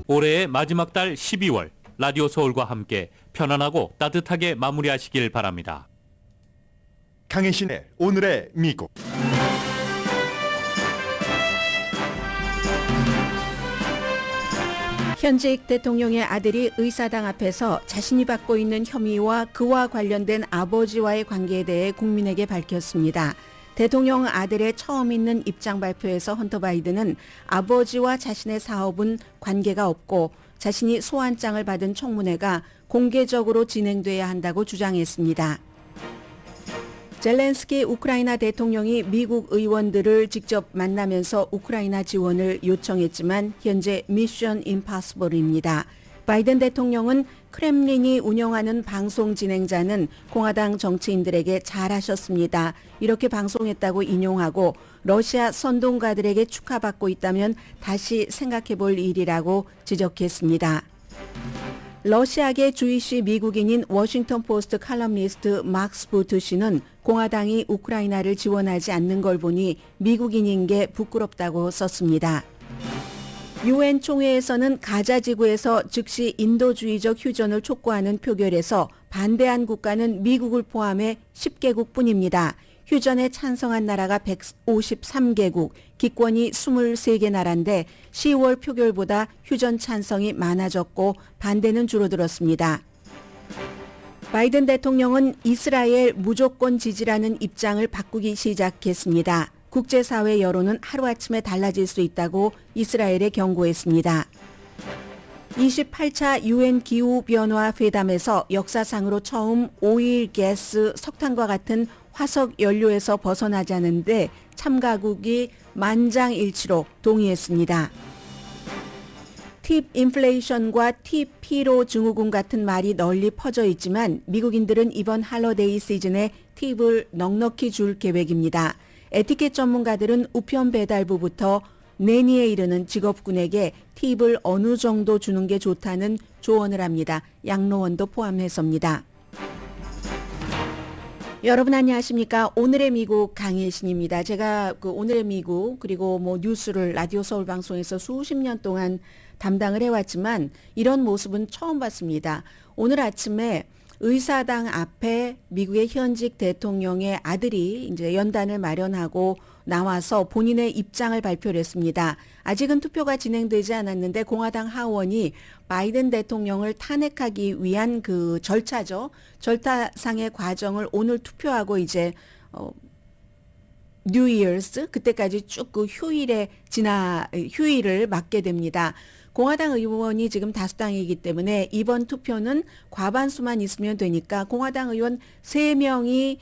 올해의 마지막 달 12월 라디오 서울과 함께 편안하고 따뜻하게 마무리하시길 바랍니다. 강혜신의 오늘의 미국. 현직 대통령의 아들이 의사당 앞에서 자신이 받고 있는 혐의와 그와 관련된 아버지와의 관계에 대해 국민에게 밝혔습니다. 대통령 아들의 처음 있는 입장 발표에서 헌터 바이든은 아버지와 자신의 사업은 관계가 없고 자신이 소환장을 받은 청문회가 공개적으로 진행돼야 한다고 주장했습니다. 젤렌스키 우크라이나 대통령이 미국 의원들을 직접 만나면서 우크라이나 지원을 요청했지만 현재 미션 임파서블입니다. 바이든 대통령은 크렘린이 운영하는 방송 진행자는 공화당 정치인들에게 잘하셨습니다. 이렇게 방송했다고 인용하고 러시아 선동가들에게 축하받고 있다면 다시 생각해 볼 일이라고 지적했습니다. 러시아계 주이시 미국인인 워싱턴 포스트 칼럼니스트 막스 부트 씨는 공화당이 우크라이나를 지원하지 않는 걸 보니 미국인인 게 부끄럽다고 썼습니다. 유엔 총회에서는 가자 지구에서 즉시 인도주의적 휴전을 촉구하는 표결에서 반대한 국가는 미국을 포함해 10개국 뿐입니다. 휴전에 찬성한 나라가 153개국, 기권이 23개 나라인데 10월 표결보다 휴전 찬성이 많아졌고 반대는 줄어들었습니다. 바이든 대통령은 이스라엘 무조건 지지라는 입장을 바꾸기 시작했습니다. 국제사회 여론은 하루아침에 달라질 수 있다고 이스라엘에 경고했습니다. 28차 유엔 기후변화 회담에서 역사상으로 처음 오일, 가스, 석탄과 같은 화석 연료에서 벗어나자는데 참가국이 만장일치로 동의했습니다. 팁 인플레이션과 팁 피로 증후군 같은 말이 널리 퍼져 있지만 미국인들은 이번 할러데이 시즌에 팁을 넉넉히 줄 계획입니다. 에티켓 전문가들은 우편 배달부부터 내니에 이르는 직업군에게 팁을 어느 정도 주는 게 좋다는 조언을 합니다. 양로원도 포함해서입니다. 여러분 안녕하십니까? 오늘의 미국 강혜신입니다. 제가 오늘의 미국 그리고 뉴스를 라디오 서울 방송에서 수십 년 동안 담당을 해왔지만 이런 모습은 처음 봤습니다. 오늘 아침에 의사당 앞에 미국의 현직 대통령의 아들이 이제 연단을 마련하고 나와서 본인의 입장을 발표를 했습니다. 아직은 투표가 진행되지 않았는데 공화당 하원이 바이든 대통령을 탄핵하기 위한 그 절차죠. 절차상의 과정을 오늘 투표하고 이제 뉴 이어스 그때까지 쭉 그 휴일을 맞게 됩니다. 공화당 의원이 지금 다수당이기 때문에 이번 투표는 과반수만 있으면 되니까 공화당 의원 3명이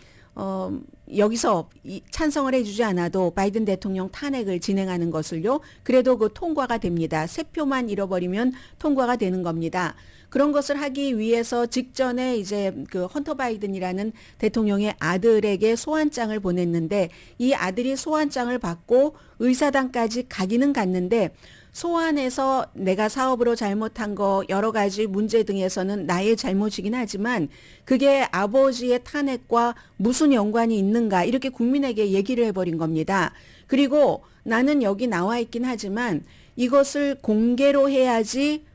여기서 찬성을 해주지 않아도 바이든 대통령 탄핵을 진행하는 것을요. 그래도 그 통과가 됩니다. 3표만 잃어버리면 통과가 되는 겁니다. 그런 것을 하기 위해서 직전에 이제 그 헌터 바이든이라는 대통령의 아들에게 소환장을 보냈는데 이 아들이 소환장을 받고 의사당까지 가기는 갔는데 소환해서 내가 사업으로 잘못한 거 여러 가지 문제 등에서는 나의 잘못이긴 하지만 그게 아버지의 탄핵과 무슨 연관이 있는가 이렇게 국민에게 얘기를 해버린 겁니다. 그리고 나는 여기 나와 있긴 하지만 이것을 공개로 해야지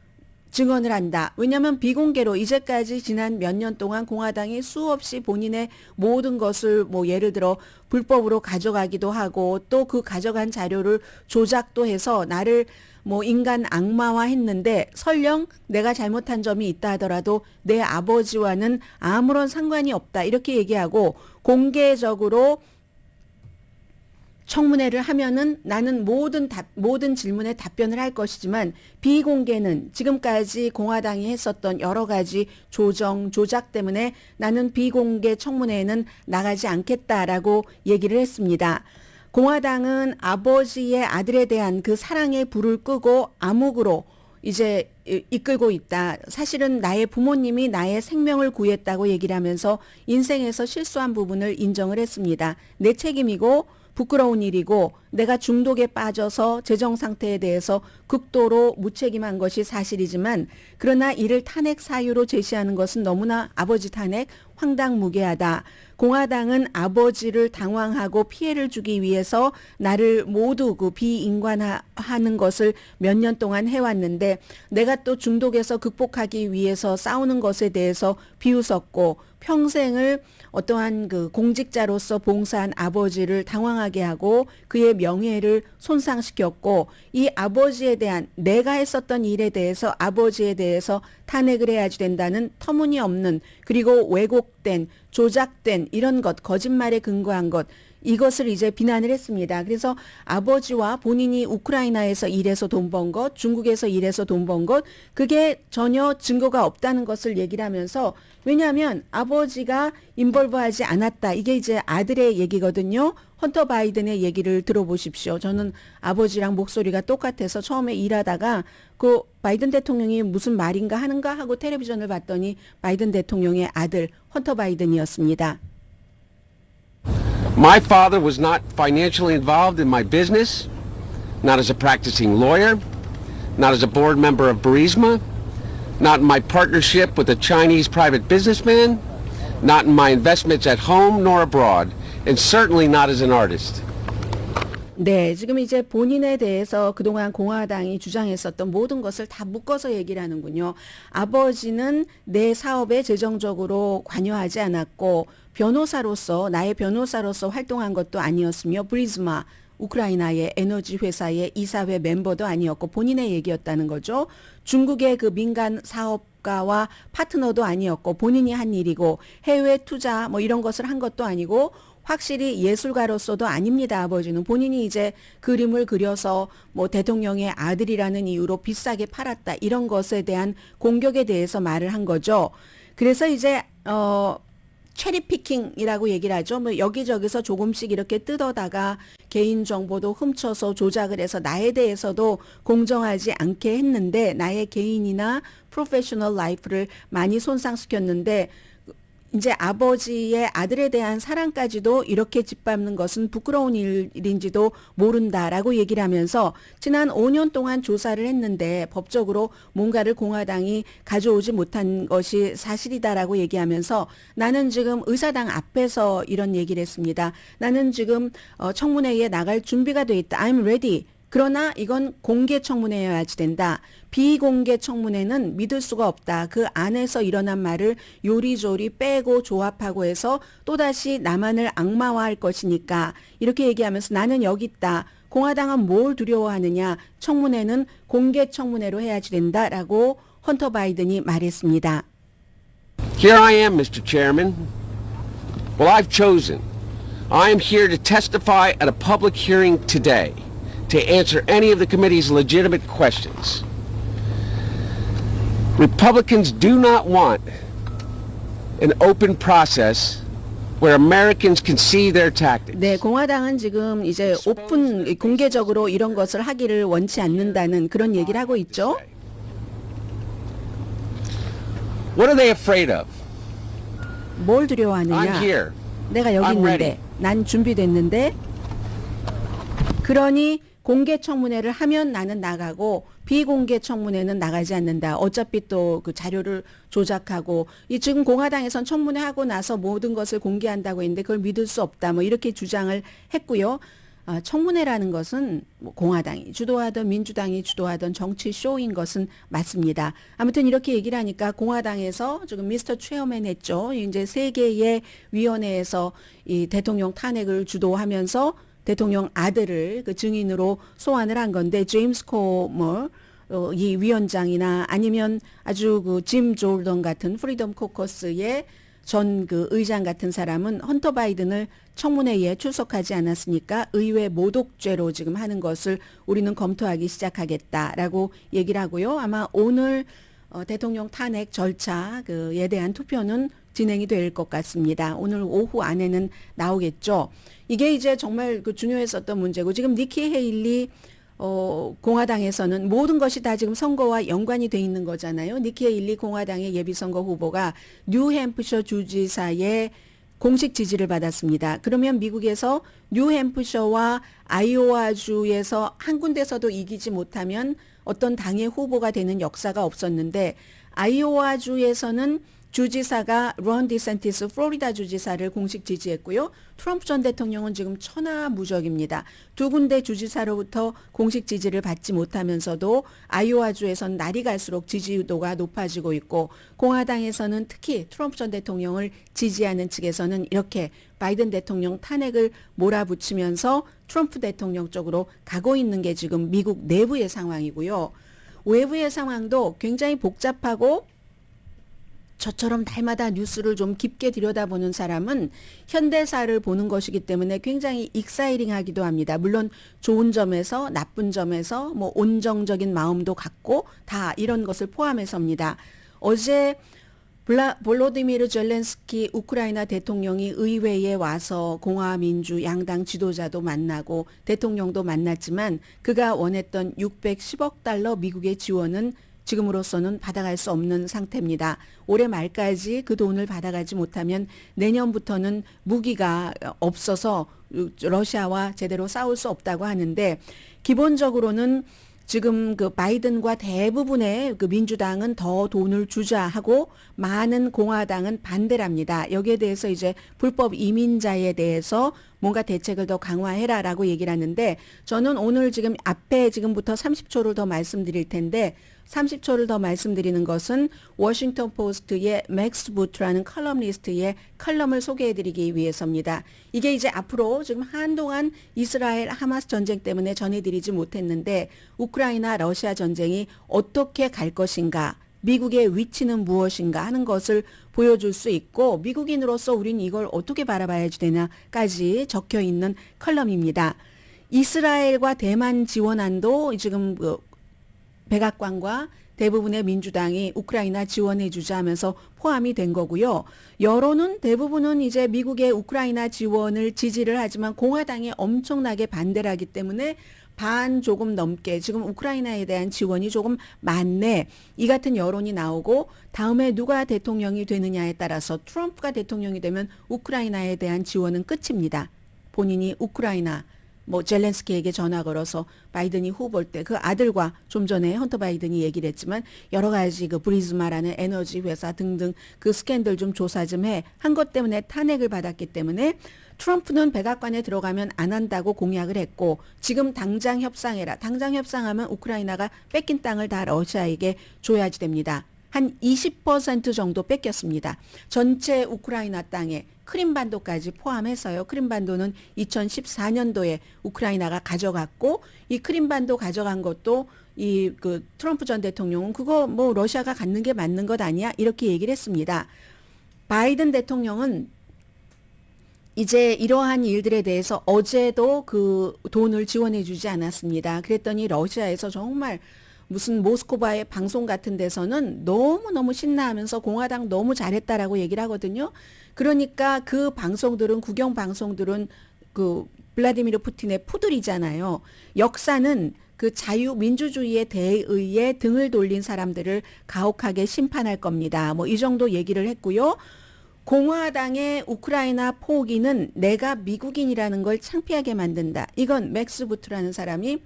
증언을 한다. 왜냐하면 비공개로 이제까지 지난 몇 년 동안 공화당이 수없이 본인의 모든 것을 예를 들어 불법으로 가져가기도 하고 또 그 가져간 자료를 조작도 해서 나를 인간 악마화 했는데 설령 내가 잘못한 점이 있다 하더라도 내 아버지와는 아무런 상관이 없다. 이렇게 얘기하고 공개적으로 청문회를 하면은 나는 모든 질문에 답변을 할 것이지만 비공개는 지금까지 공화당이 했었던 여러 가지 조작 때문에 나는 비공개 청문회에는 나가지 않겠다라고 얘기를 했습니다. 공화당은 아버지의 아들에 대한 그 사랑의 불을 끄고 암흑으로 이제 이끌고 있다. 사실은 나의 부모님이 나의 생명을 구했다고 얘기를 하면서 인생에서 실수한 부분을 인정을 했습니다. 내 책임이고 부끄러운 일이고 내가 중독에 빠져서 재정 상태에 대해서 극도로 무책임한 것이 사실이지만 그러나 이를 탄핵 사유로 제시하는 것은 너무나 아버지 탄핵 황당무계하다. 공화당은 아버지를 당황하고 피해를 주기 위해서 나를 모두 그 비인간화하는 것을 몇 년 동안 해왔는데 내가 또 중독에서 극복하기 위해서 싸우는 것에 대해서 비웃었고 평생을 어떠한 그 공직자로서 봉사한 아버지를 당황하게 하고 그의 명예를 손상시켰고 이 아버지에 대한 내가 했었던 일에 대해서 아버지에 대해서 탄핵을 해야지 된다는 터무니없는 그리고 왜곡된 조작된 이런 것 거짓말에 근거한 것 이것을 이제 비난을 했습니다. 그래서 아버지와 본인이 우크라이나에서 일해서 돈 번 것, 중국에서 일해서 돈 번 것, 그게 전혀 증거가 없다는 것을 얘기를 하면서 왜냐하면 아버지가 인볼브하지 않았다. 이게 이제 아들의 얘기거든요. 헌터 바이든의 얘기를 들어보십시오. 저는 아버지랑 목소리가 똑같아서 처음에 일하다가 그 바이든 대통령이 무슨 말인가 하는가 하고 텔레비전을 봤더니 바이든 대통령의 아들 헌터 바이든이었습니다. My father was not financially involved in my business, not as a practicing lawyer, not as a board member of Burisma, not in my partnership with a Chinese private businessman, not in my investments at home nor abroad, and certainly not as an artist. 네, 지금 이제 본인에 대해서 그동안 공화당이 주장했었던 모든 것을 다 묶어서 얘기를 하는군요. 아버지는 내 사업에 재정적으로 관여하지 않았고 변호사로서 나의 변호사로서 활동한 것도 아니었으며 브리즈마 우크라이나의 에너지 회사의 이사회 멤버도 아니었고 본인의 얘기였다는 거죠. 중국의 그 민간 사업가와 파트너도 아니었고 본인이 한 일이고 해외 투자 뭐 이런 것을 한 것도 아니고 확실히 예술가로서도 아닙니다. 아버지는 본인이 이제 그림을 그려서 뭐 대통령의 아들이라는 이유로 비싸게 팔았다 이런 것에 대한 공격에 대해서 말을 한 거죠. 그래서 이제 체리피킹이라고 얘기를 하죠. 뭐 여기저기서 조금씩 이렇게 뜯어다가 개인 정보도 훔쳐서 조작을 해서 나에 대해서도 공정하지 않게 했는데 나의 개인이나 프로페셔널 라이프를 많이 손상시켰는데 이제 아버지의 아들에 대한 사랑까지도 이렇게 짓밟는 것은 부끄러운 일인지도 모른다라고 얘기를 하면서 지난 5년 동안 조사를 했는데 법적으로 뭔가를 공화당이 가져오지 못한 것이 사실이다라고 얘기하면서 나는 지금 의사당 앞에서 이런 얘기를 했습니다. 나는 지금 청문회에 나갈 준비가 돼 있다. I'm ready. 그러나 이건 공개 청문회여야지 된다. 비공개 청문회는 믿을 수가 없다. 그 안에서 일어난 말을 요리조리 빼고 조합하고 해서 또다시 나만을 악마화할 것이니까 이렇게 얘기하면서 나는 여기 있다. 공화당은 뭘 두려워하느냐. 청문회는 공개 청문회로 해야지 된다라고 헌터 바이든이 말했습니다. Here I am, Mr. Chairman. Well, I've chosen. I am here to testify at a public hearing today to answer any of the committee's legitimate questions. Republicans do not want an open process where Americans can see their tactics. 네, 공화당은 지금 이제 오픈 공개적으로 이런 것을 하기를 원치 않는다는 그런 얘기를 하고 있죠. What are they afraid of? 뭘 I'm 두려워하느냐? here. 내가 여기 I'm 있는데, ready. 난 준비됐는데, 그러니 공개 청문회를 하면 나는 나가고 비공개 청문회는 나가지 않는다. 어차피 또 그 자료를 조작하고 이 지금 공화당에선 청문회 하고 나서 모든 것을 공개한다고 했는데 그걸 믿을 수 없다. 뭐 이렇게 주장을 했고요. 청문회라는 것은 뭐 공화당이 주도하던 민주당이 주도하던 정치 쇼인 것은 맞습니다. 아무튼 이렇게 얘기를 하니까 공화당에서 지금 미스터 체어맨 했죠. 이제 세 개의 위원회에서 이 대통령 탄핵을 주도하면서 대통령 아들을 그 증인으로 소환을 한 건데 제임스 코머 이 위원장이나 아니면 아주 그 짐 조던 같은 프리덤 코커스의 전 그 의장 같은 사람은 헌터 바이든을 청문회에 출석하지 않았으니까 의회 모독죄로 지금 하는 것을 우리는 검토하기 시작하겠다라고 얘기를 하고요. 아마 오늘 대통령 탄핵 절차에 대한 투표는 진행이 될 것 같습니다. 오늘 오후 안에는 나오겠죠. 이게 이제 정말 그 중요했었던 문제고 지금 니키 헤일리 공화당에서는 모든 것이 다 지금 선거와 연관이 돼 있는 거잖아요. 니키 헤일리 공화당의 예비선거 후보가 뉴햄프셔 주지사의 공식 지지를 받았습니다. 그러면 미국에서 뉴햄프셔와 아이오와주에서 한 군데서도 이기지 못하면 어떤 당의 후보가 되는 역사가 없었는데 아이오와주에서는 주지사가 론 디센티스 플로리다 주지사를 공식 지지했고요. 트럼프 전 대통령은 지금 천하무적입니다. 두 군데 주지사로부터 공식 지지를 받지 못하면서도 아이오와주에선 날이 갈수록 지지도가 높아지고 있고 공화당에서는 특히 트럼프 전 대통령을 지지하는 측에서는 이렇게 바이든 대통령 탄핵을 몰아붙이면서 트럼프 대통령 쪽으로 가고 있는 게 지금 미국 내부의 상황이고요. 외부의 상황도 굉장히 복잡하고 저처럼 날마다 뉴스를 좀 깊게 들여다보는 사람은 현대사를 보는 것이기 때문에 굉장히 익사이링하기도 합니다. 물론 좋은 점에서 나쁜 점에서 뭐 온정적인 마음도 갖고 다 이런 것을 포함해서입니다. 어제 볼로디미르 젤렌스키 우크라이나 대통령이 의회에 와서 공화민주 양당 지도자도 만나고 대통령도 만났지만 그가 원했던 610억 달러 미국의 지원은 지금으로서는 받아갈 수 없는 상태입니다. 올해 말까지 그 돈을 받아가지 못하면 내년부터는 무기가 없어서 러시아와 제대로 싸울 수 없다고 하는데 기본적으로는 지금 그 바이든과 대부분의 그 민주당은 더 돈을 주자 하고 많은 공화당은 반대를 합니다. 여기에 대해서 이제 불법 이민자에 대해서 뭔가 대책을 더 강화해라라고 얘기를 하는데 저는 오늘 지금 앞에 지금부터 30초를 더 말씀드릴 텐데 30초를 더 말씀드리는 것은 워싱턴 포스트의 맥스 부트라는 컬럼니스트의 컬럼을 소개해드리기 위해서입니다. 이게 이제 앞으로 지금 한동안 이스라엘 하마스 전쟁 때문에 전해드리지 못했는데 우크라이나 러시아 전쟁이 어떻게 갈 것인가 미국의 위치는 무엇인가 하는 것을 보여줄 수 있고 미국인으로서 우리는 이걸 어떻게 바라봐야지 되나까지 적혀 있는 컬럼입니다. 이스라엘과 대만 지원안도 지금 백악관과 대부분의 민주당이 우크라이나 지원해주자 하면서 포함이 된 거고요. 여론은 대부분은 이제 미국의 우크라이나 지원을 지지를 하지만 공화당이 엄청나게 반대를 하기 때문에 반 조금 넘게 지금 우크라이나에 대한 지원이 조금 많네. 이 같은 여론이 나오고 다음에 누가 대통령이 되느냐에 따라서 트럼프가 대통령이 되면 우크라이나에 대한 지원은 끝입니다. 본인이 우크라이나 젤렌스키에게 전화 걸어서 바이든이 후보일 때 그 아들과 좀 전에 헌터 바이든이 얘기를 했지만 여러 가지 그 브리즈마라는 에너지 회사 등등 그 스캔들 좀 조사 좀 해. 한 것 때문에 탄핵을 받았기 때문에 트럼프는 백악관에 들어가면 안 한다고 공약을 했고 지금 당장 협상해라. 당장 협상하면 우크라이나가 뺏긴 땅을 다 러시아에게 줘야지 됩니다. 한 20% 정도 뺏겼습니다. 전체 우크라이나 땅에 크림반도까지 포함해서요. 크림반도는 2014년도에 우크라이나가 가져갔고 이 크림반도 가져간 것도 이 그 트럼프 전 대통령은 그거 뭐 러시아가 갖는 게 맞는 것 아니야? 이렇게 얘기를 했습니다. 바이든 대통령은 이제 이러한 일들에 대해서 어제도 그 돈을 지원해 주지 않았습니다. 그랬더니 러시아에서 정말 무슨 모스크바의 방송 같은 데서는 너무너무 신나하면서 공화당 너무 잘했다라고 얘기를 하거든요. 그러니까 그 방송들은 국영 방송들은 그 블라디미르 푸틴의 푸들이잖아요. 역사는 그 자유민주주의에 대의에 등을 돌린 사람들을 가혹하게 심판할 겁니다. 뭐 이 정도 얘기를 했고요. 공화당의 우크라이나 포기는 내가 미국인이라는 걸 창피하게 만든다. 이건 맥스 부트라는 사람이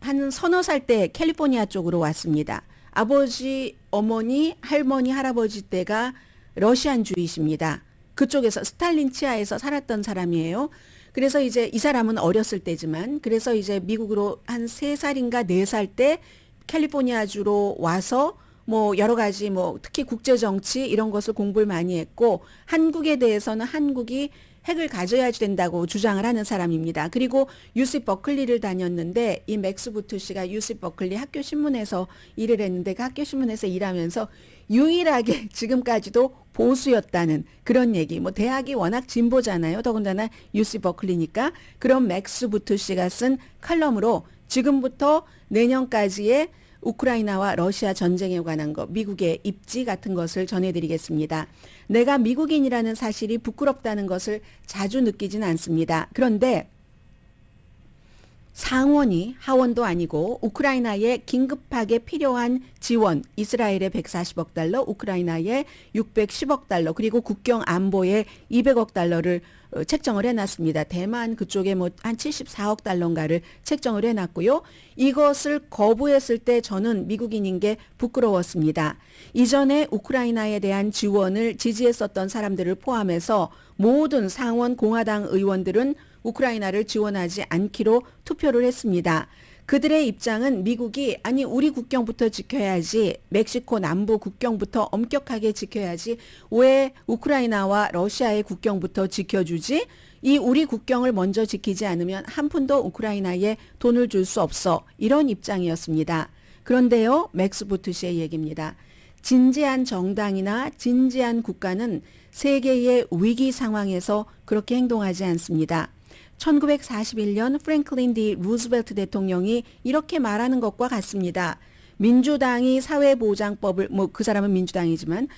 한 서너 살 때 캘리포니아 쪽으로 왔습니다. 아버지, 어머니, 할머니, 할아버지 때가 러시안주의십니다. 그쪽에서 스탈린 치하에서 살았던 사람이에요. 그래서 이제 이 사람은 어렸을 때지만 그래서 이제 미국으로 한 3살인가 4살 때 캘리포니아주로 와서 뭐 여러 가지 뭐 특히 국제 정치 이런 것을 공부를 많이 했고 한국에 대해서는 한국이 핵을 가져야지 된다고 주장을 하는 사람입니다. 그리고 UC 버클리를 다녔는데 이 맥스 부트 씨가 UC 버클리 학교 신문에서 일을 했는데 그 학교 신문에서 일하면서 유일하게 지금까지도 보수였다는 그런 얘기. 뭐 대학이 워낙 진보잖아요. 더군다나 UC 버클리니까. 그런 맥스 부트 씨가 쓴 칼럼으로 지금부터 내년까지의 우크라이나와 러시아 전쟁에 관한 것, 미국의 입지 같은 것을 전해드리겠습니다. 내가 미국인이라는 사실이 부끄럽다는 것을 자주 느끼진 않습니다. 그런데 상원이 하원도 아니고 우크라이나에 긴급하게 필요한 지원, 이스라엘에 140억 달러, 우크라이나에 610억 달러, 그리고 국경 안보에 200억 달러를 책정을 해놨습니다. 대만 그쪽에 뭐 한 74억 달러인가를 책정을 해놨고요. 이것을 거부했을 때 저는 미국인인 게 부끄러웠습니다. 이전에 우크라이나에 대한 지원을 지지했었던 사람들을 포함해서 모든 상원 공화당 의원들은 우크라이나를 지원하지 않기로 투표를 했습니다. 그들의 입장은 미국이 아니 우리 국경부터 지켜야지, 멕시코 남부 국경부터 엄격하게 지켜야지, 왜 우크라이나와 러시아의 국경부터 지켜주지? 이 우리 국경을 먼저 지키지 않으면 한 푼도 우크라이나에 돈을 줄 수 없어. 이런 입장이었습니다. 그런데요, 맥스 부투시의 얘기입니다. 진지한 정당이나 진지한 국가는 세계의 위기 상황에서 그렇게 행동하지 않습니다. 1941년 프랭클린 D 루즈벨트 대통령이 이렇게 말하는 것과 같습니다. 민주당이 사회보장법을, 뭐 그 사람은 민주당이지만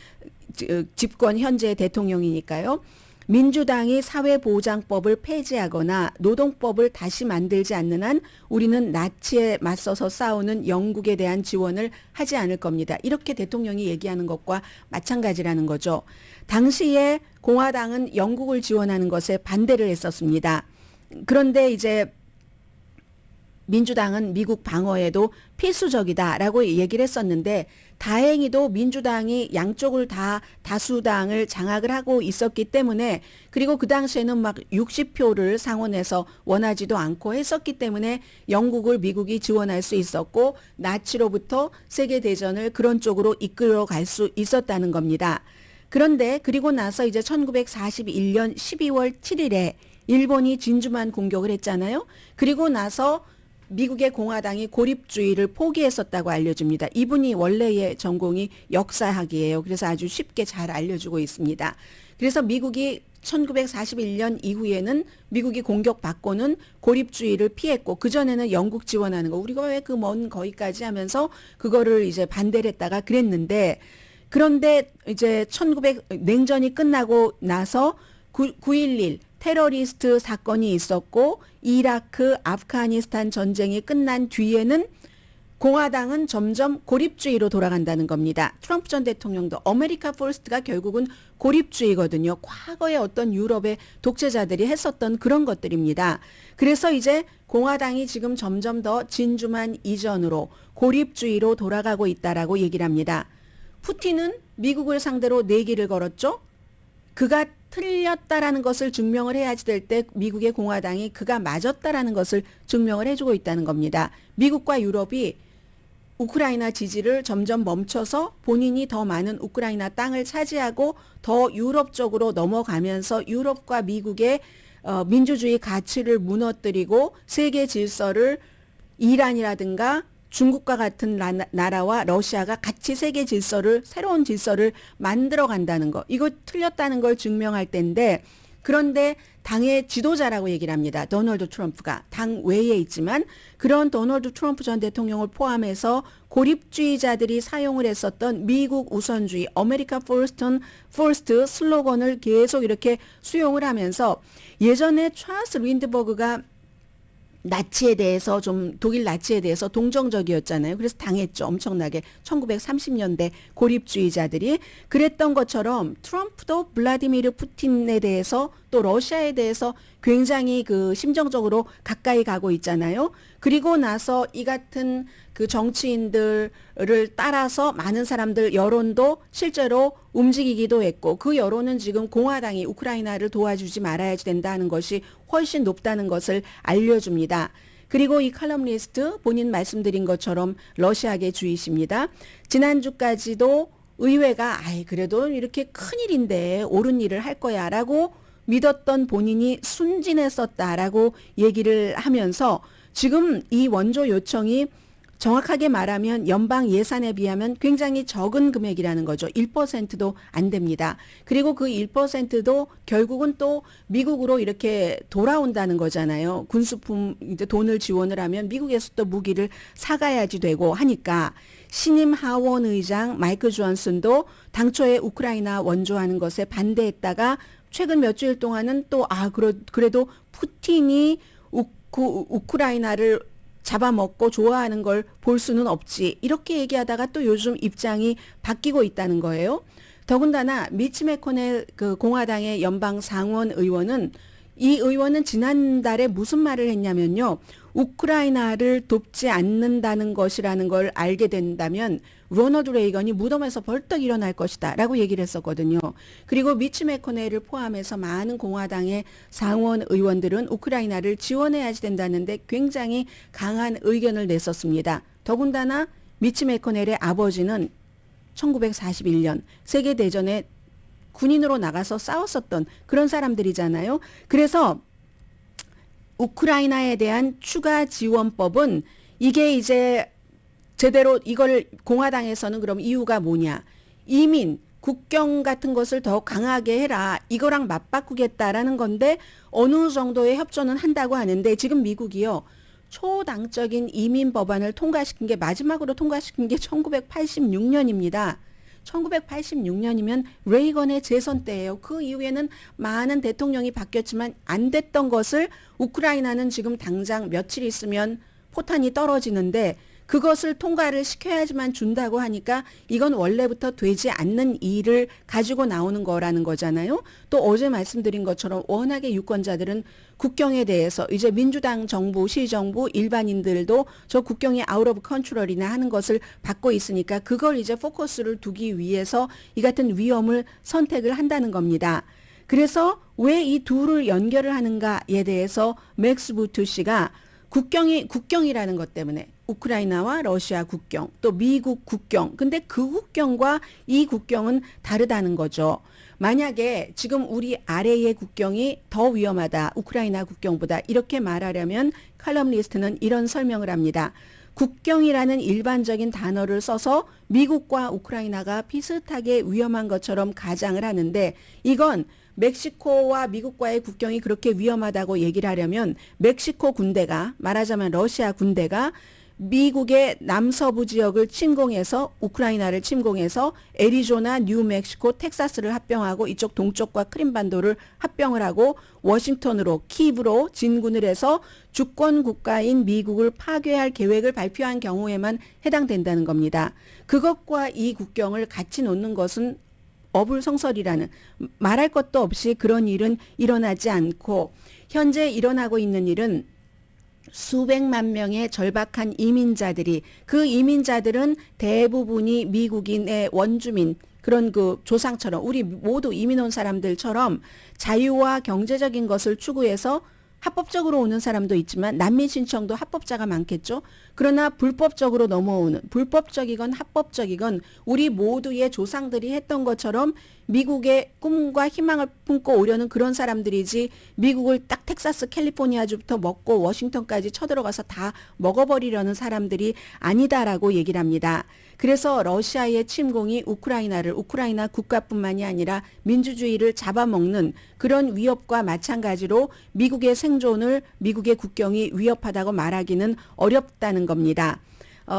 집권 현재 대통령이니까요. 민주당이 사회보장법을 폐지하거나 노동법을 다시 만들지 않는 한 우리는 나치에 맞서서 싸우는 영국에 대한 지원을 하지 않을 겁니다. 이렇게 대통령이 얘기하는 것과 마찬가지라는 거죠. 당시에 공화당은 영국을 지원하는 것에 반대를 했었습니다. 그런데 이제 민주당은 미국 방어에도 필수적이다라고 얘기를 했었는데, 다행히도 민주당이 양쪽을 다 다수당을 장악을 하고 있었기 때문에, 그리고 그 당시에는 막 60표를 상원에서 원하지도 않고 했었기 때문에 영국을 미국이 지원할 수 있었고, 나치로부터 세계대전을 그런 쪽으로 이끌어 갈 수 있었다는 겁니다. 그런데 그리고 나서 이제 1941년 12월 7일에 일본이 진주만 공격을 했잖아요. 그리고 나서 미국의 공화당이 고립주의를 포기했었다고 알려집니다. 이분이 원래의 전공이 역사학이에요. 그래서 아주 쉽게 잘 알려주고 있습니다. 그래서 미국이 1941년 이후에는 미국이 공격받고는 고립주의를 피했고, 그전에는 영국 지원하는 거 우리가 왜 그 먼 거기까지 하면서 그거를 이제 반대를 했다가 그랬는데, 그런데 이제 냉전이 끝나고 나서 9.11 테러리스트 사건이 있었고, 이라크, 아프가니스탄 전쟁이 끝난 뒤에는 공화당은 점점 고립주의로 돌아간다는 겁니다. 트럼프 전 대통령도 아메리카 퍼스트가 결국은 고립주의거든요. 과거에 어떤 유럽의 독재자들이 했었던 그런 것들입니다. 그래서 이제 공화당이 지금 점점 더 진주만 이전으로 고립주의로 돌아가고 있다라고 얘기를 합니다. 푸틴은 미국을 상대로 내기를 걸었죠. 그가 틀렸다라는 것을 증명을 해야지 될 때 미국의 공화당이 그가 맞았다라는 것을 증명을 해주고 있다는 겁니다. 미국과 유럽이 우크라이나 지지를 점점 멈춰서 본인이 더 많은 우크라이나 땅을 차지하고 더 유럽 쪽으로 넘어가면서 유럽과 미국의 민주주의 가치를 무너뜨리고 세계 질서를 이란이라든가 중국과 같은 나라와 러시아가 같이 세계 질서를, 새로운 질서를 만들어 간다는 거, 이거 틀렸다는 걸 증명할 때인데, 그런데 당의 지도자라고 얘기를 합니다. 도널드 트럼프가 당 외에 있지만 그런 도널드 트럼프 전 대통령을 포함해서 고립주의자들이 사용을 했었던 미국 우선주의, 아메리카 퍼스트 슬로건을 계속 이렇게 수용을 하면서, 예전에 찰스 린드버그가 나치에 대해서 독일 나치에 대해서 동정적이었잖아요. 그래서 당했죠. 엄청나게 1930년대 고립주의자들이 그랬던 것처럼 트럼프도 블라디미르 푸틴에 대해서 또 러시아에 대해서 굉장히 심정적으로 가까이 가고 있잖아요. 그리고 나서 이 같은 그 정치인들을 따라서 많은 사람들 여론도 실제로 움직이기도 했고, 그 여론은 지금 공화당이 우크라이나를 도와주지 말아야 된다는 것이 훨씬 높다는 것을 알려줍니다. 그리고 이 칼럼니스트 본인 말씀드린 것처럼 러시아계 주의십니다. 지난주까지도 의회가 그래도 이렇게 큰일인데 옳은 일을 할 거야 라고 믿었던 본인이 순진했었다라고 얘기를 하면서, 지금 이 원조 요청이 정확하게 말하면 연방 예산에 비하면 굉장히 적은 금액이라는 거죠. 1%도 안 됩니다. 그리고 그 1%도 결국은 또 미국으로 이렇게 돌아온다는 거잖아요. 군수품 이제 돈을 지원을 하면 미국에서 또 무기를 사가야지 되고 하니까, 신임 하원 의장 마이크 존슨도 당초에 우크라이나 원조하는 것에 반대했다가 최근 몇 주일 동안은 또 그래도 푸틴이 우크라이나를 잡아먹고 좋아하는 걸 볼 수는 없지. 이렇게 얘기하다가 또 요즘 입장이 바뀌고 있다는 거예요. 더군다나 미치 매코넬 그 공화당의 연방 상원 의원은 이 의원은 지난달에 무슨 말을 했냐면요. 우크라이나를 돕지 않는다는 것이라는 걸 알게 된다면 로널드 레이건이 무덤에서 벌떡 일어날 것이다 라고 얘기를 했었거든요. 그리고 미치 매코넬을 포함해서 많은 공화당의 상원 의원들은 우크라이나를 지원해야지 된다는데 굉장히 강한 의견을 냈었습니다. 더군다나 미치 매코넬의 아버지는 1941년 세계대전에 군인으로 나가서 싸웠었던 그런 사람들이잖아요. 그래서 우크라이나에 대한 추가 지원법은 이게 이제 제대로 이걸 공화당에서는 그럼 이유가 뭐냐. 이민, 국경 같은 것을 더 강하게 해라. 이거랑 맞바꾸겠다라는 건데 어느 정도의 협조는 한다고 하는데 지금 미국이요. 초당적인 이민 법안을 통과시킨 게 마지막으로 통과시킨 게 1986년입니다. 1986년이면 레이건의 재선 때예요. 그 이후에는 많은 대통령이 바뀌었지만 안 됐던 것을 우크라이나는 지금 당장 며칠 있으면 포탄이 떨어지는데 그것을 통과를 시켜야지만 준다고 하니까 이건 원래부터 되지 않는 일을 가지고 나오는 거라는 거잖아요. 또 어제 말씀드린 것처럼 워낙에 유권자들은 국경에 대해서 이제 민주당 정부, 시정부, 일반인들도 저 국경이 아웃 오브 컨트롤이나 하는 것을 받고 있으니까 그걸 이제 포커스를 두기 위해서 이 같은 위험을 선택을 한다는 겁니다. 그래서 왜 이 둘을 연결을 하는가에 대해서 맥스 부투 씨가 국경이라는 것 때문에 우크라이나와 러시아 국경, 또 미국 국경. 근데 그 국경과 이 국경은 다르다는 거죠. 만약에 지금 우리 아래의 국경이 더 위험하다. 우크라이나 국경보다. 이렇게 말하려면 칼럼니스트는 이런 설명을 합니다. 국경이라는 일반적인 단어를 써서 미국과 우크라이나가 비슷하게 위험한 것처럼 가장을 하는데 이건 멕시코와 미국과의 국경이 그렇게 위험하다고 얘기를 하려면 멕시코 군대가 말하자면 러시아 군대가 미국의 남서부 지역을 침공해서 우크라이나를 침공해서 애리조나, 뉴멕시코, 텍사스를 합병하고 이쪽 동쪽과 크림반도를 합병을 하고 워싱턴으로 키브로 진군을 해서 주권 국가인 미국을 파괴할 계획을 발표한 경우에만 해당된다는 겁니다. 그것과 이 국경을 같이 놓는 것은 어불성설이라는 말할 것도 없이 그런 일은 일어나지 않고 현재 일어나고 있는 일은 수백만 명의 절박한 이민자들이 그 이민자들은 대부분이 미국인의 원주민 그런 그 조상처럼 우리 모두 이민 온 사람들처럼 자유와 경제적인 것을 추구해서 합법적으로 오는 사람도 있지만 난민 신청도 합법자가 많겠죠. 그러나 불법적으로 넘어오는 불법적이건 합법적이건 우리 모두의 조상들이 했던 것처럼 미국의 꿈과 희망을 품고 오려는 그런 사람들이지 미국을 딱 텍사스 캘리포니아주부터 먹고 워싱턴까지 쳐들어가서 다 먹어버리려는 사람들이 아니다라고 얘기를 합니다. 그래서 러시아의 침공이 우크라이나 국가뿐만이 아니라 민주주의를 잡아먹는 그런 위협과 마찬가지로 미국의 생존을 미국의 국경이 위협하다고 말하기는 어렵다는 겁니다.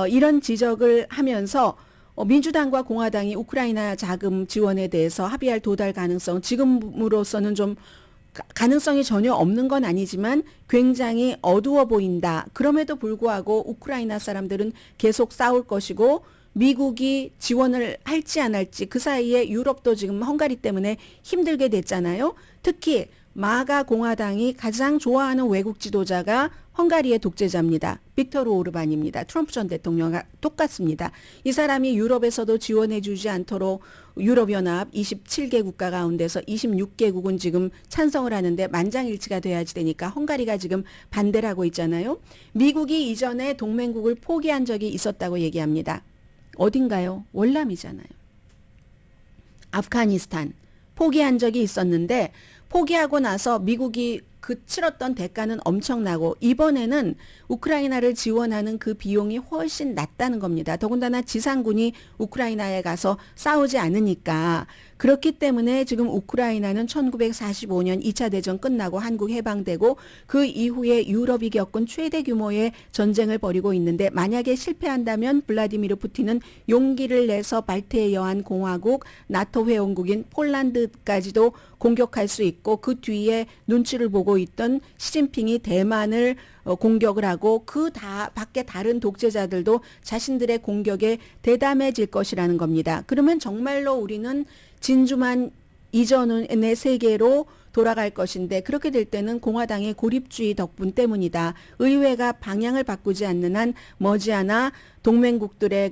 이런 지적을 하면서 민주당과 공화당이 우크라이나 자금 지원에 대해서 합의할 도달 가능성 지금으로서는 좀 가능성이 전혀 없는 건 아니지만 굉장히 어두워 보인다. 그럼에도 불구하고 우크라이나 사람들은 계속 싸울 것이고 미국이 지원을 할지 안 할지 그 사이에 유럽도 지금 헝가리 때문에 힘들게 됐잖아요. 특히 마가 공화당이 가장 좋아하는 외국 지도자가 헝가리의 독재자입니다. 빅토르 오르반입니다. 트럼프 전 대통령과 똑같습니다. 이 사람이 유럽에서도 지원해 주지 않도록 유럽연합 27개 국가 가운데서 26개국은 지금 찬성을 하는데 만장일치가 돼야지 되니까 헝가리가 지금 반대를 하고 있잖아요. 미국이 이전에 동맹국을 포기한 적이 있었다고 얘기합니다. 어딘가요? 월남이잖아요. 아프가니스탄 포기한 적이 있었는데 포기하고 나서 미국이 그 치렀던 대가는 엄청나고 이번에는 우크라이나를 지원하는 그 비용이 훨씬 낮다는 겁니다. 더군다나 지상군이 우크라이나에 가서 싸우지 않으니까 그렇기 때문에 지금 우크라이나는 1945년 2차 대전 끝나고 한국 해방되고 그 이후에 유럽이 겪은 최대 규모의 전쟁을 벌이고 있는데 만약에 실패한다면 블라디미르 푸틴은 용기를 내서 발트해 여한 공화국, 나토 회원국인 폴란드까지도 공격할 수 있고 그 뒤에 눈치를 보고 알고 있던 시진핑이 대만을 공격을 하고 그 밖에 다른 독재자들도 자신들의 공격에 대담해질 것이라는 겁니다. 그러면 정말로 우리는 진주만 이전의 세계로 돌아갈 것인데 그렇게 될 때는 공화당의 고립주의 덕분 때문이다. 의회가 방향을 바꾸지 않는 한 머지않아 동맹국들의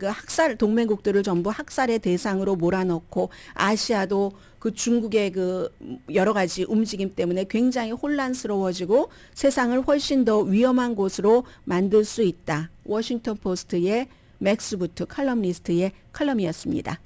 동맹국들을 전부 학살의 대상으로 몰아넣고 아시아도 그 중국의 그 여러 가지 움직임 때문에 굉장히 혼란스러워지고 세상을 훨씬 더 위험한 곳으로 만들 수 있다. 워싱턴 포스트의 맥스 부트 칼럼니스트의 칼럼이었습니다.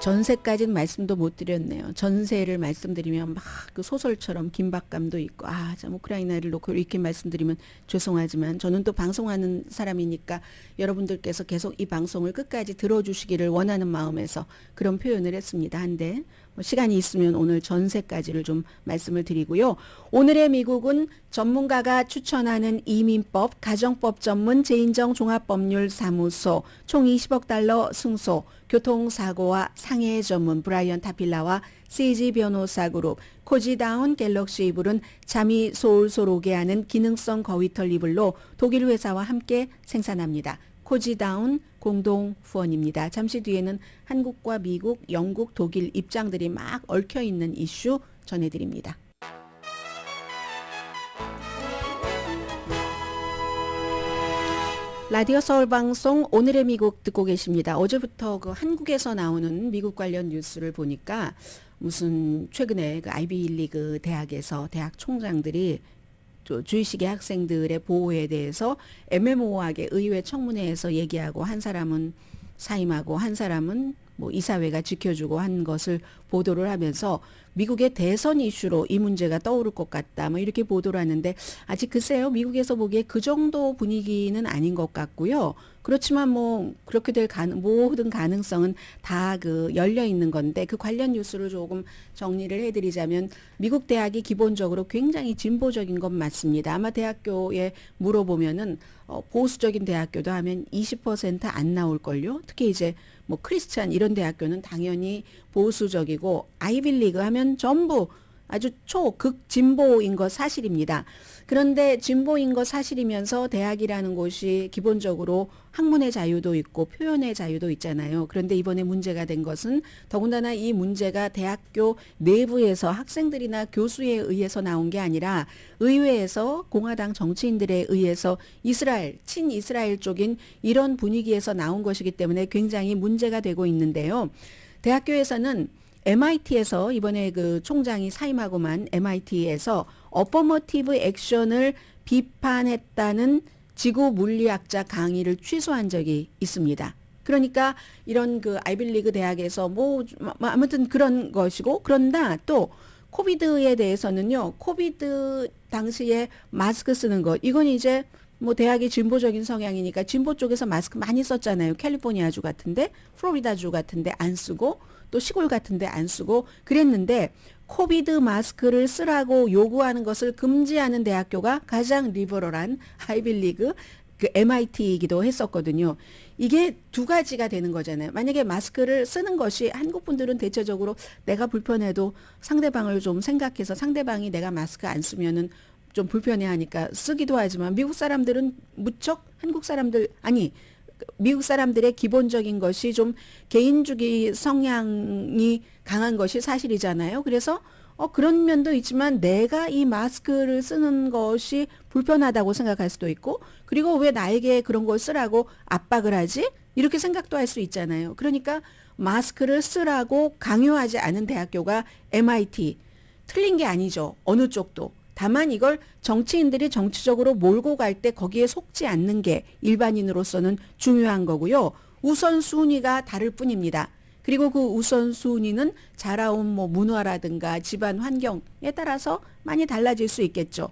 전세까지는 말씀도 못 드렸네요. 전세를 말씀드리면 막 그 소설처럼 긴박감도 있고 참 우크라이나를 놓고 이렇게 말씀드리면 죄송하지만 저는 또 방송하는 사람이니까 여러분들께서 계속 이 방송을 끝까지 들어주시기를 원하는 마음에서 그런 표현을 했습니다. 한데 시간이 있으면 오늘 전세까지를 좀 말씀을 드리고요. 오늘의 미국은 전문가가 추천하는 이민법, 가정법 전문 제인정 종합법률사무소, 총 20억 달러 승소, 교통사고와 상해 전문 브라이언 타필라와 CG 변호사 그룹, 코지다운 갤럭시 이불은 잠이 솔솔 오게 하는 기능성 거위털 이불로 독일 회사와 함께 생산합니다. 코지다운 공동 후원입니다. 잠시 뒤에는 한국과 미국, 영국, 독일 입장들이 막 얽혀 있는 이슈 전해드립니다. 라디오 서울 방송 오늘의 미국 듣고 계십니다. 어제부터 그 한국에서 나오는 미국 관련 뉴스를 보니까 무슨 최근에 그 아이비리그 대학에서 대학 총장들이 주의식의 학생들의 보호에 대해서 애매모호하게 의회 청문회에서 얘기하고 한 사람은 사임하고 한 사람은 이사회가 지켜주고 한 것을 보도를 하면서 미국의 대선 이슈로 이 문제가 떠오를 것 같다. 이렇게 보도를 하는데 아직 글쎄요. 미국에서 보기에 그 정도 분위기는 아닌 것 같고요. 그렇지만 그렇게 될 모든 가능성은 다 열려 있는 건데 그 관련 뉴스를 조금 정리를 해드리자면 미국 대학이 기본적으로 굉장히 진보적인 건 맞습니다. 아마 대학교에 물어보면은 보수적인 대학교도 하면 20% 안 나올걸요. 특히 이제 크리스찬 이런 대학교는 당연히 보수적이고 아이빌리그 하면 전부 아주 초극 진보인 것 사실입니다. 그런데 진보인 것 사실이면서 대학이라는 곳이 기본적으로 학문의 자유도 있고 표현의 자유도 있잖아요. 그런데 이번에 문제가 된 것은 더군다나 이 문제가 대학교 내부에서 학생들이나 교수에 의해서 나온 게 아니라 의회에서 공화당 정치인들에 의해서 친이스라엘 쪽인 이런 분위기에서 나온 것이기 때문에 굉장히 문제가 되고 있는데요. 대학교에서는 MIT에서 이번에 그 총장이 사임하고만 MIT에서 어퍼머티브 액션을 비판했다는 지구 물리학자 강의를 취소한 적이 있습니다. 그러니까 이런 그 아이빌리그 대학에서 아무튼 그런 것이고 그런다 또 코비드에 대해서는요. 코비드 당시에 마스크 쓰는 것 이건 이제 대학이 진보적인 성향이니까 진보 쪽에서 마스크 많이 썼잖아요. 캘리포니아주 같은데 플로리다주 같은데 안 쓰고 또 시골 같은데 안 쓰고 그랬는데 코비드 마스크를 쓰라고 요구하는 것을 금지하는 대학교가 가장 리버럴한 아이빌리그 MIT이기도 했었거든요. 이게 두 가지가 되는 거잖아요. 만약에 마스크를 쓰는 것이 한국 분들은 대체적으로 내가 불편해도 상대방을 좀 생각해서 상대방이 내가 마스크 안 쓰면은 좀 불편해하니까 쓰기도 하지만 미국 사람들은 무척 미국 사람들의 기본적인 것이 좀 개인주의 성향이 강한 것이 사실이잖아요. 그래서 그런 면도 있지만 내가 이 마스크를 쓰는 것이 불편하다고 생각할 수도 있고 그리고 왜 나에게 그런 걸 쓰라고 압박을 하지? 이렇게 생각도 할 수 있잖아요. 그러니까 마스크를 쓰라고 강요하지 않은 대학교가 MIT. 틀린 게 아니죠. 어느 쪽도. 다만 이걸 정치인들이 정치적으로 몰고 갈 때 거기에 속지 않는 게 일반인으로서는 중요한 거고요. 우선순위가 다를 뿐입니다. 그리고 그 우선순위는 자라온 문화라든가 집안 환경에 따라서 많이 달라질 수 있겠죠.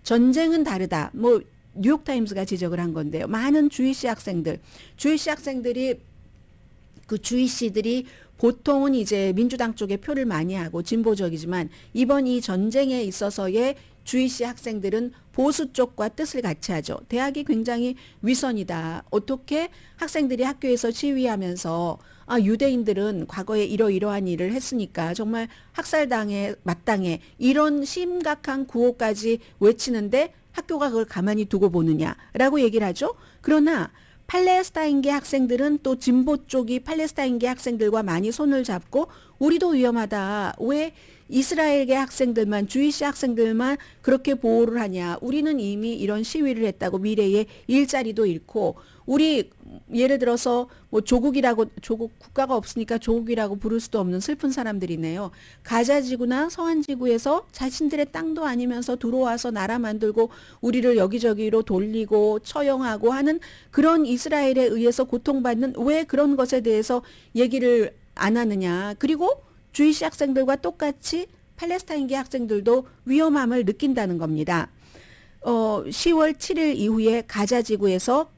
전쟁은 다르다. 뉴욕타임스가 지적을 한 건데요. 많은 주이시 학생들이 그 주이시들이 보통은 이제 민주당 쪽에 표를 많이 하고 진보적이지만 이번 이 전쟁에 있어서의 주이시 학생들은 보수 쪽과 뜻을 같이 하죠. 대학이 굉장히 위선이다. 어떻게 학생들이 학교에서 시위하면서 유대인들은 과거에 이러이러한 일을 했으니까 정말 학살당해 마땅해 이런 심각한 구호까지 외치는데 학교가 그걸 가만히 두고 보느냐라고 얘기를 하죠. 그러나 팔레스타인계 학생들은 또 진보 쪽이 팔레스타인계 학생들과 많이 손을 잡고 우리도 위험하다. 왜 이스라엘계 학생들만 주이시 학생들만 그렇게 보호를 하냐. 우리는 이미 이런 시위를 했다고 미래에 일자리도 잃고 우리 예를 들어서 뭐 조국 국가가 없으니까 조국이라고 부를 수도 없는 슬픈 사람들이네요. 가자지구나 서한지구에서 자신들의 땅도 아니면서 들어와서 나라 만들고 우리를 여기저기로 돌리고 처형하고 하는 그런 이스라엘에 의해서 고통받는 왜 그런 것에 대해서 얘기를 안 하느냐. 그리고 주이시 학생들과 똑같이 팔레스타인계 학생들도 위험함을 느낀다는 겁니다. 10월 7일 이후에 가자지구에서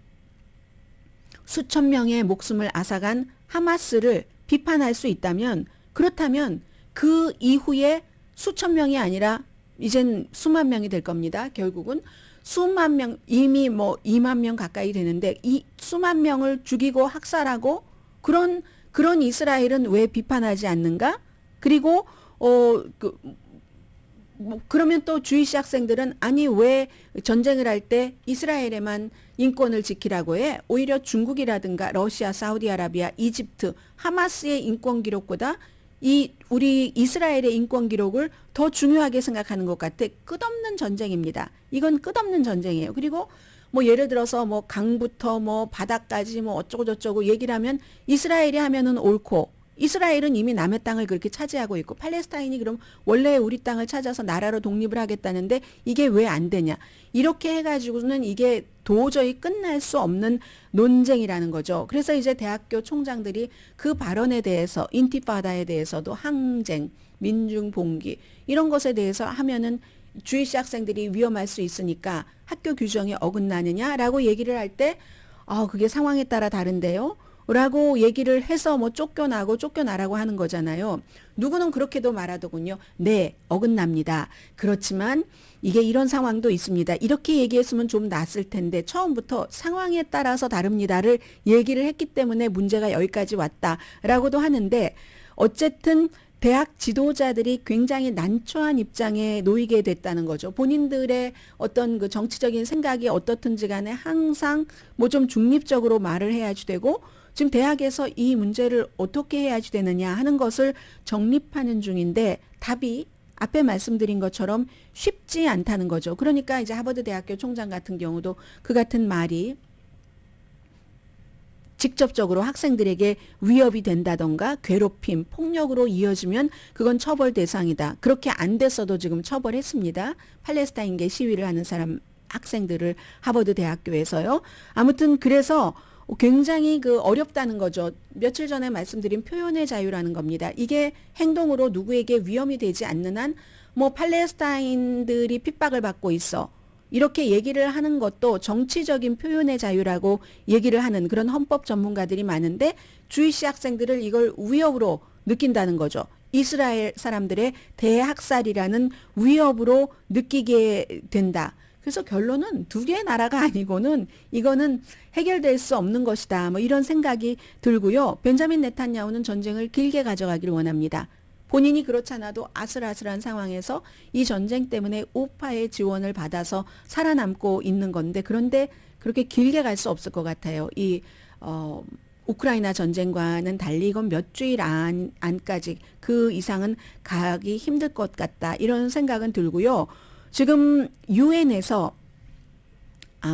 수천 명의 목숨을 앗아간 하마스를 비판할 수 있다면 그렇다면 그 이후에 수천 명이 아니라 이젠 수만 명이 될 겁니다. 결국은 수만 명 이미 뭐 2만 명 가까이 되는데 이 수만 명을 죽이고 학살하고 그런 이스라엘은 왜 비판하지 않는가? 그리고 그러면 또 주이시 학생들은 아니 왜 전쟁을 할 때 이스라엘에만 인권을 지키라고 해? 오히려 중국이라든가 러시아, 사우디아라비아, 이집트, 하마스의 인권 기록보다 우리 이스라엘의 인권 기록을 더 중요하게 생각하는 것 같아. 끝없는 전쟁입니다. 이건 끝없는 전쟁이에요. 그리고 뭐 예를 들어서 뭐 강부터 뭐 바다까지 뭐 어쩌고 저쩌고 얘기를 하면 이스라엘이 하면은 옳고 이스라엘은 이미 남의 땅을 그렇게 차지하고 있고 팔레스타인이 그럼 원래 우리 땅을 찾아서 나라로 독립을 하겠다는데 이게 왜 안 되냐. 이렇게 해가지고는 이게 도저히 끝날 수 없는 논쟁이라는 거죠. 그래서 이제 대학교 총장들이 그 발언에 대해서 인티파다에 대해서도 항쟁, 민중봉기 이런 것에 대해서 하면은 주이시 학생들이 위험할 수 있으니까 학교 규정에 어긋나느냐라고 얘기를 할 때 그게 상황에 따라 다른데요. 라고 얘기를 해서 뭐 쫓겨나라고 하는 거잖아요. 누구는 그렇게도 말하더군요. 네, 어긋납니다. 그렇지만 이게 이런 상황도 있습니다. 이렇게 얘기했으면 좀 낫을 텐데 처음부터 상황에 따라서 다릅니다를 얘기를 했기 때문에 문제가 여기까지 왔다라고도 하는데 어쨌든 대학 지도자들이 굉장히 난처한 입장에 놓이게 됐다는 거죠. 본인들의 어떤 그 정치적인 생각이 어떻든지 간에 항상 뭐 좀 중립적으로 말을 해야지 되고 지금 대학에서 이 문제를 어떻게 해야지 되느냐 하는 것을 정립하는 중인데 답이 앞에 말씀드린 것처럼 쉽지 않다는 거죠. 그러니까 이제 하버드 대학교 총장 같은 경우도 그 같은 말이 직접적으로 학생들에게 위협이 된다던가 괴롭힘, 폭력으로 이어지면 그건 처벌 대상이다. 그렇게 안 됐어도 지금 처벌했습니다. 팔레스타인계 시위를 하는 학생들을 하버드 대학교에서요. 아무튼 그래서 굉장히 어렵다는 거죠. 며칠 전에 말씀드린 표현의 자유라는 겁니다. 이게 행동으로 누구에게 위험이 되지 않는 한 뭐 팔레스타인들이 핍박을 받고 있어. 이렇게 얘기를 하는 것도 정치적인 표현의 자유라고 얘기를 하는 그런 헌법 전문가들이 많은데 주이시 학생들을 이걸 위협으로 느낀다는 거죠. 이스라엘 사람들의 대학살이라는 위협으로 느끼게 된다. 그래서 결론은 두 개의 나라가 아니고는 이거는 해결될 수 없는 것이다. 뭐 이런 생각이 들고요. 벤자민 네탄야후는 전쟁을 길게 가져가길 원합니다. 본인이 그렇지 않아도 아슬아슬한 상황에서 이 전쟁 때문에 우파의 지원을 받아서 살아남고 있는 건데 그런데 그렇게 길게 갈 수 없을 것 같아요. 우크라이나 전쟁과는 달리 이건 몇 주일 안까지 그 이상은 가기 힘들 것 같다. 이런 생각은 들고요. 지금 유엔에서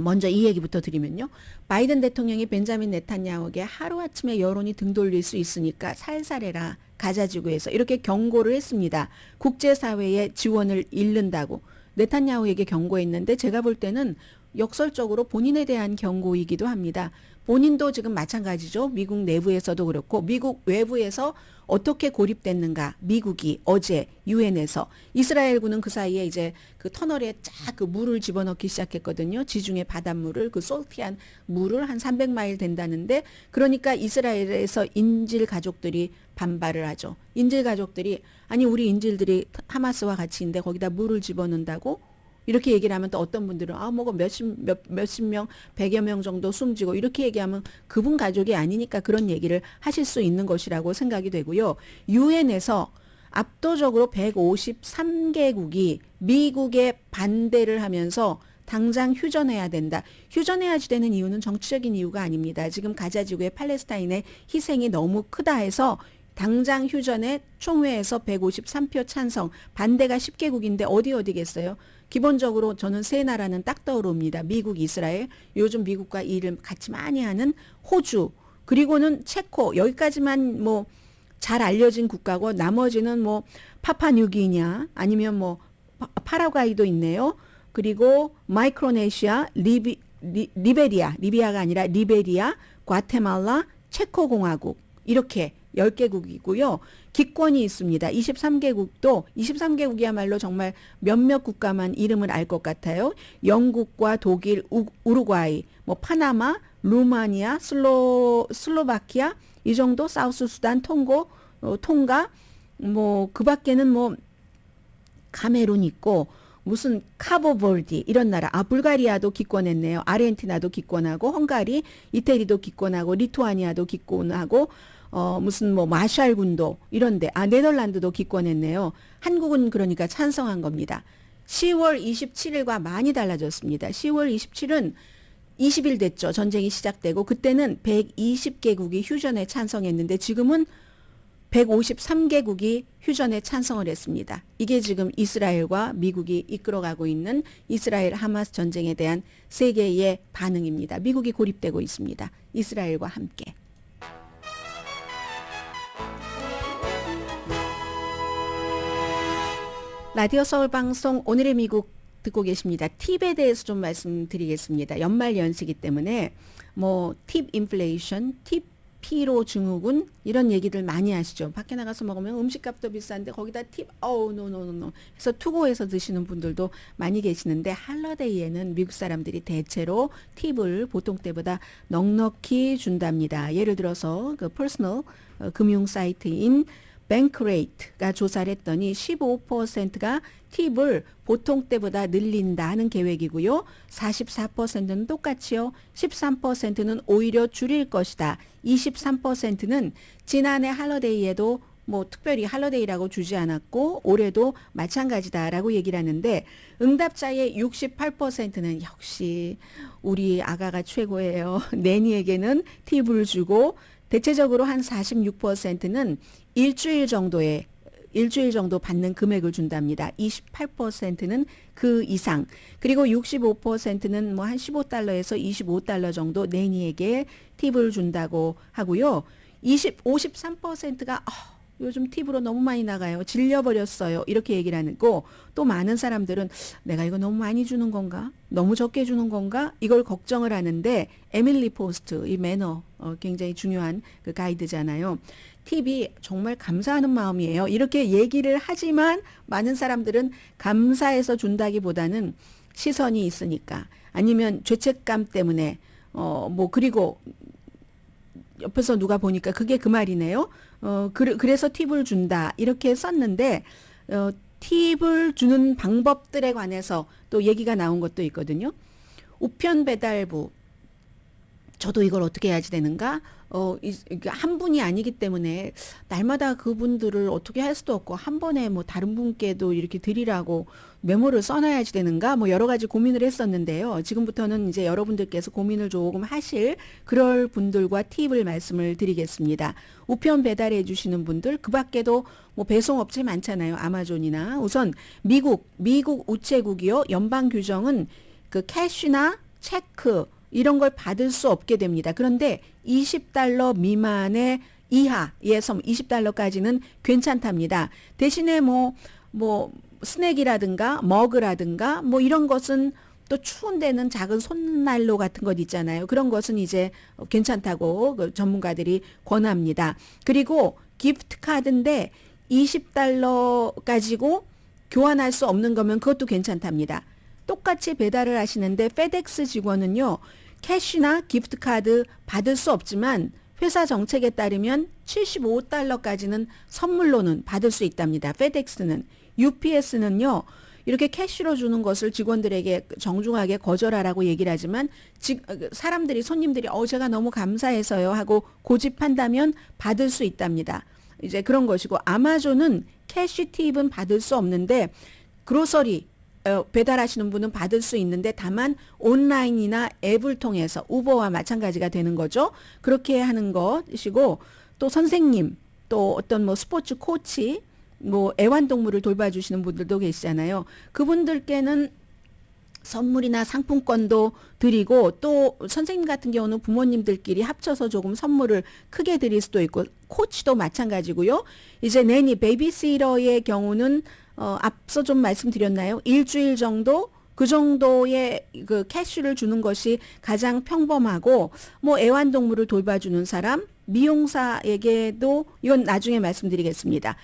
먼저 이 얘기부터 드리면요. 바이든 대통령이 벤자민 네탄야후에게 하루아침에 여론이 등 돌릴 수 있으니까 살살해라. 가자지구에서 이렇게 경고를 했습니다. 국제사회의 지원을 잃는다고 네탄야후에게 경고했는데 제가 볼 때는 역설적으로 본인에 대한 경고이기도 합니다. 본인도 지금 마찬가지죠. 미국 내부에서도 그렇고 미국 외부에서 어떻게 고립됐는가. 미국이 어제 유엔에서 이스라엘군은 그 사이에 이제 그 터널에 쫙 그 물을 집어넣기 시작했거든요. 지중해 바닷물을 그 솔티한 물을 한 300마일 된다는데 그러니까 이스라엘에서 인질 가족들이 반발을 하죠. 인질 가족들이 아니 우리 인질들이 하마스와 같이 있는데 거기다 물을 집어넣는다고 이렇게 얘기를 하면 또 어떤 분들은 뭐가 몇십 명, 100여 명 정도 숨지고 이렇게 얘기하면 그분 가족이 아니니까 그런 얘기를 하실 수 있는 것이라고 생각이 되고요. 유엔에서 압도적으로 153개국이 미국에 반대를 하면서 당장 휴전해야 된다. 휴전해야지 되는 이유는 정치적인 이유가 아닙니다. 지금 가자지구의 팔레스타인의 희생이 너무 크다 해서 당장 휴전에 총회에서 153표 찬성, 반대가 10개국인데 어디겠어요? 기본적으로 저는 세 나라는 딱 떠오릅니다. 미국, 이스라엘, 요즘 미국과 일을 같이 많이 하는 호주, 그리고는 체코, 여기까지만 뭐 잘 알려진 국가고 나머지는 뭐 파파뉴기냐 아니면 뭐 파라과이도 있네요. 그리고 마이크로네시아, 리비아가 아니라 리베리아, 과테말라, 체코공화국 이렇게 10개국이고요. 기권이 있습니다. 23개국이야말로 정말 몇몇 국가만 이름을 알 것 같아요. 영국과 독일, 우루과이, 뭐 파나마, 루마니아, 슬로바키아 이 정도, 사우스 수단, 통가 뭐 그 밖에는 뭐 카메룬 있고 무슨 카보버디 이런 나라, 불가리아도 기권했네요. 아르헨티나도 기권하고 헝가리, 이태리도 기권하고 리투아니아도 기권하고 무슨 뭐 마샬군도 이런데 네덜란드도 기권했네요. 한국은 그러니까 찬성한 겁니다. 10월 27일과 많이 달라졌습니다. 10월 27일은 20일 됐죠. 전쟁이 시작되고 그때는 120개국이 휴전에 찬성했는데 지금은 153개국이 휴전에 찬성을 했습니다. 이게 지금 이스라엘과 미국이 이끌어가고 있는 이스라엘 하마스 전쟁에 대한 세계의 반응입니다. 미국이 고립되고 있습니다. 이스라엘과 함께. 라디오 서울 방송 오늘의 미국 듣고 계십니다. 팁에 대해서 좀 말씀드리겠습니다. 연말 연시기 때문에 뭐 팁 인플레이션, 팁 피로 증후군 이런 얘기들 많이 하시죠. 밖에 나가서 먹으면 음식값도 비싼데 거기다 팁 노 해서 투고해서 드시는 분들도 많이 계시는데 할러데이에는 미국 사람들이 대체로 팁을 보통 때보다 넉넉히 준답니다. 예를 들어서 그 퍼스널 금융 사이트인 뱅크레이트가 조사를 했더니 15%가 팁을 보통 때보다 늘린다는 계획이고요. 44%는 똑같이요. 13%는 오히려 줄일 것이다. 23%는 지난해 할러데이에도 뭐 특별히 할러데이라고 주지 않았고 올해도 마찬가지다라고 얘기를 하는데 응답자의 68%는 역시 우리 아가가 최고예요. 내니에게는 팁을 주고 대체적으로 한 46%는 일주일 정도 받는 금액을 준답니다. 28%는 그 이상. 그리고 65%는 뭐 한 $15에서 $25 정도 내니에게 팁을 준다고 하고요. 53%가 요즘 팁으로 너무 많이 나가요. 질려버렸어요. 이렇게 얘기를 하는 거. 또 많은 사람들은 내가 이거 너무 많이 주는 건가? 너무 적게 주는 건가? 이걸 걱정을 하는데 에밀리 포스트, 이 매너 굉장히 중요한 그 가이드잖아요. 팁이 정말 감사하는 마음이에요. 이렇게 얘기를 하지만 많은 사람들은 감사해서 준다기보다는 시선이 있으니까 아니면 죄책감 때문에 뭐 그리고 옆에서 누가 보니까 그게 그 말이네요. 그래서 팁을 준다. 이렇게 썼는데, 팁을 주는 방법들에 관해서 또 얘기가 나온 것도 있거든요. 우편 배달부. 저도 이걸 어떻게 해야지 되는가? 한 분이 아니기 때문에 날마다 그분들을 어떻게 할 수도 없고 한 번에 뭐 다른 분께도 이렇게 드리라고 메모를 써놔야지 되는가? 뭐 여러 가지 고민을 했었는데요. 지금부터는 이제 여러분들께서 고민을 조금 하실 그럴 분들과 팁을 말씀을 드리겠습니다. 우편 배달해 주시는 분들, 그 밖에도 뭐 배송업체 많잖아요. 아마존이나. 우선 미국 우체국이요. 연방 규정은 그 캐시나 체크 이런 걸 받을 수 없게 됩니다. 그런데 $20 미만의 이하에서 $20까지는 괜찮답니다. 대신에 뭐 스낵이라든가 머그라든가 뭐 이런 것은 또 추운 데는 작은 손난로 같은 것 있잖아요. 그런 것은 이제 괜찮다고 그 전문가들이 권합니다. 그리고 기프트 카드인데 $20 가지고 교환할 수 없는 거면 그것도 괜찮답니다. 똑같이 배달을 하시는데 페덱스 직원은요. 캐시나 기프트카드 받을 수 없지만 회사 정책에 따르면 $75까지는 선물로는 받을 수 있답니다. 페덱스는. UPS는요. 이렇게 캐시로 주는 것을 직원들에게 정중하게 거절하라고 얘기를 하지만 사람들이 손님들이 제가 너무 감사해서요 하고 고집한다면 받을 수 있답니다. 이제 그런 것이고 아마존은 캐시 팁은 받을 수 없는데 그로서리 배달하시는 분은 받을 수 있는데 다만 온라인이나 앱을 통해서 우버와 마찬가지가 되는 거죠. 그렇게 하는 것이고 또 선생님 또 어떤 뭐 스포츠 코치 뭐 애완동물을 돌봐주시는 분들도 계시잖아요. 그분들께는 선물이나 상품권도 드리고 또 선생님 같은 경우는 부모님들끼리 합쳐서 조금 선물을 크게 드릴 수도 있고 코치도 마찬가지고요. 이제 내니 베이비시터의 경우는 앞서 좀 말씀드렸나요? 일주일 정도 그 정도의 그 캐시를 주는 것이 가장 평범하고 뭐 애완동물을 돌봐주는 사람, 미용사에게도 이건 나중에 말씀드리겠습니다.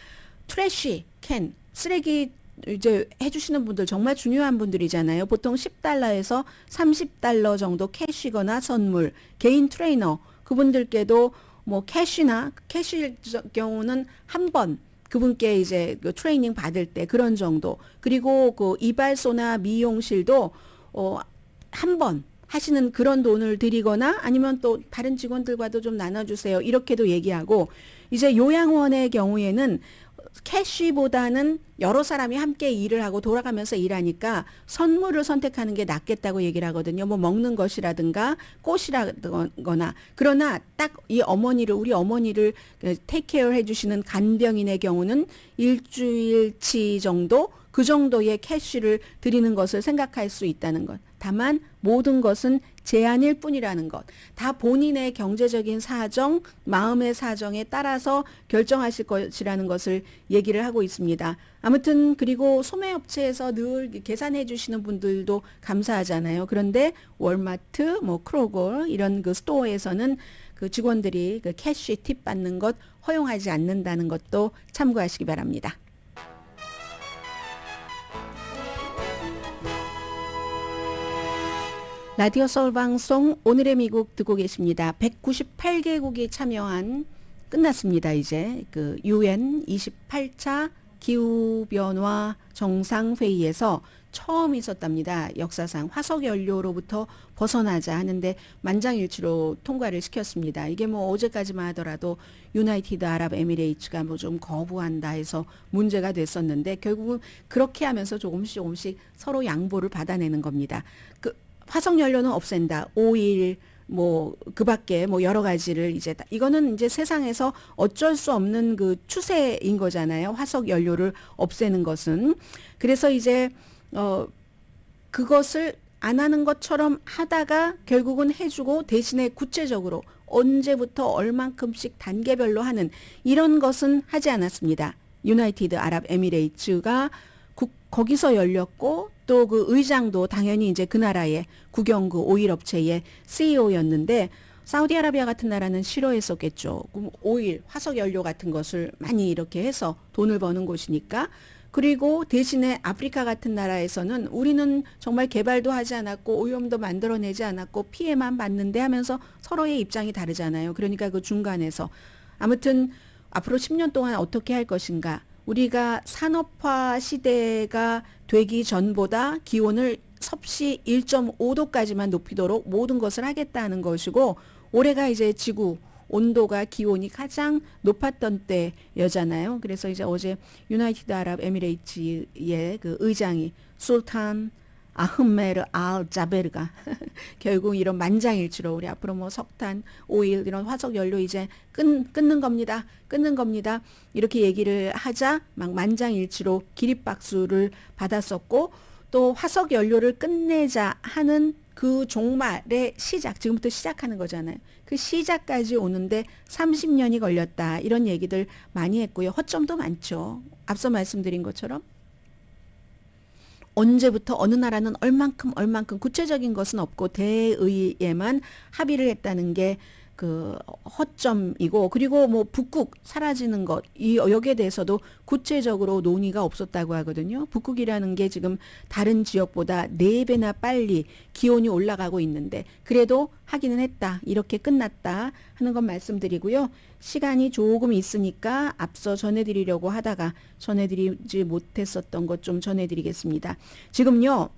트래쉬 캔 쓰레기 이제 해주시는 분들 정말 중요한 분들이잖아요. 보통 $10에서 $30 정도 캐시거나 선물, 개인 트레이너 그분들께도 뭐 캐시일 경우는 한 번 그분께 이제 그 트레이닝 받을 때 그런 정도. 그리고 그 이발소나 미용실도 한 번 하시는 그런 돈을 드리거나 아니면 또 다른 직원들과도 좀 나눠주세요. 이렇게도 얘기하고 이제 요양원의 경우에는 캐시보다는 여러 사람이 함께 일을 하고 돌아가면서 일하니까 선물을 선택하는 게 낫겠다고 얘기를 하거든요. 뭐 먹는 것이라든가 꽃이라거나 그러나 딱 이 우리 어머니를 테이크케어 해주시는 간병인의 경우는 일주일치 정도 그 정도의 캐시를 드리는 것을 생각할 수 있다는 것. 다만 모든 것은 제한일 뿐이라는 것. 다 본인의 경제적인 사정, 마음의 사정에 따라서 결정하실 것이라는 것을 얘기를 하고 있습니다. 아무튼 그리고 소매업체에서 늘 계산해 주시는 분들도 감사하잖아요. 그런데 월마트, 뭐 크로거 이런 그 스토어에서는 그 직원들이 그 캐시 팁 받는 것 허용하지 않는다는 것도 참고하시기 바랍니다. 라디오 서울 방송 오늘의 미국 듣고 계십니다. 198개국이 참여한 끝났습니다. 이제 그 UN 28차 기후변화 정상회의에서 처음 있었답니다. 역사상 화석연료로부터 벗어나자 하는데 만장일치로 통과를 시켰습니다. 이게 뭐 어제까지만 하더라도 유나이티드 아랍에미레이츠가 뭐 좀 거부한다 해서 문제가 됐었는데 결국은 그렇게 하면서 조금씩 서로 양보를 받아내는 겁니다. 그 화석연료는 없앤다. 오일 뭐 그밖에 뭐 여러 가지를 이제 이거는 이제 세상에서 어쩔 수 없는 그 추세인 거잖아요. 화석 연료를 없애는 것은. 그래서 이제 그것을 안 하는 것처럼 하다가 결국은 해주고 대신에 구체적으로 언제부터 얼만큼씩 단계별로 하는 이런 것은 하지 않았습니다. 유나이티드 아랍에미레이츠가 거기서 열렸고 또 그 의장도 당연히 이제 그 나라의 국영그 오일 업체의 CEO였는데 사우디아라비아 같은 나라는 싫어했었겠죠. 그럼 오일, 화석 연료 같은 것을 많이 이렇게 해서 돈을 버는 곳이니까. 그리고 대신에 아프리카 같은 나라에서는 우리는 정말 개발도 하지 않았고 오염도 만들어내지 않았고 피해만 받는데 하면서 서로의 입장이 다르잖아요. 그러니까 그 중간에서 아무튼 앞으로 10년 동안 어떻게 할 것인가. 우리가 산업화 시대가 되기 전보다 기온을 섭씨 1.5도까지만 높이도록 모든 것을 하겠다는 것이고 올해가 이제 지구 온도가 기온이 가장 높았던 때여잖아요. 그래서 이제 어제 유나이티드 아랍에미레이츠의 그 의장이 술탄 아흐메르 알 자베르가 결국 이런 만장일치로 우리 앞으로 뭐 석탄, 오일 이런 화석 연료 이제 끊는 겁니다. 이렇게 얘기를 하자 막 만장일치로 기립박수를 받았었고 또 화석 연료를 끝내자 하는 그 종말의 시작, 지금부터 시작하는 거잖아요. 그 시작까지 오는데 30년이 걸렸다. 이런 얘기들 많이 했고요. 허점도 많죠. 앞서 말씀드린 것처럼 언제부터 어느 나라는 얼만큼 구체적인 것은 없고 대의에만 합의를 했다는 게 그 허점이고, 그리고 뭐 북극 사라지는 것, 여기에 대해서도 구체적으로 논의가 없었다고 하거든요. 북극이라는 게 지금 다른 지역보다 4배나 빨리 기온이 올라가고 있는데 그래도 하기는 했다, 이렇게 끝났다 하는 건 말씀드리고요. 시간이 조금 있으니까 앞서 전해드리려고 하다가 전해드리지 못했었던 것 좀 전해드리겠습니다. 지금요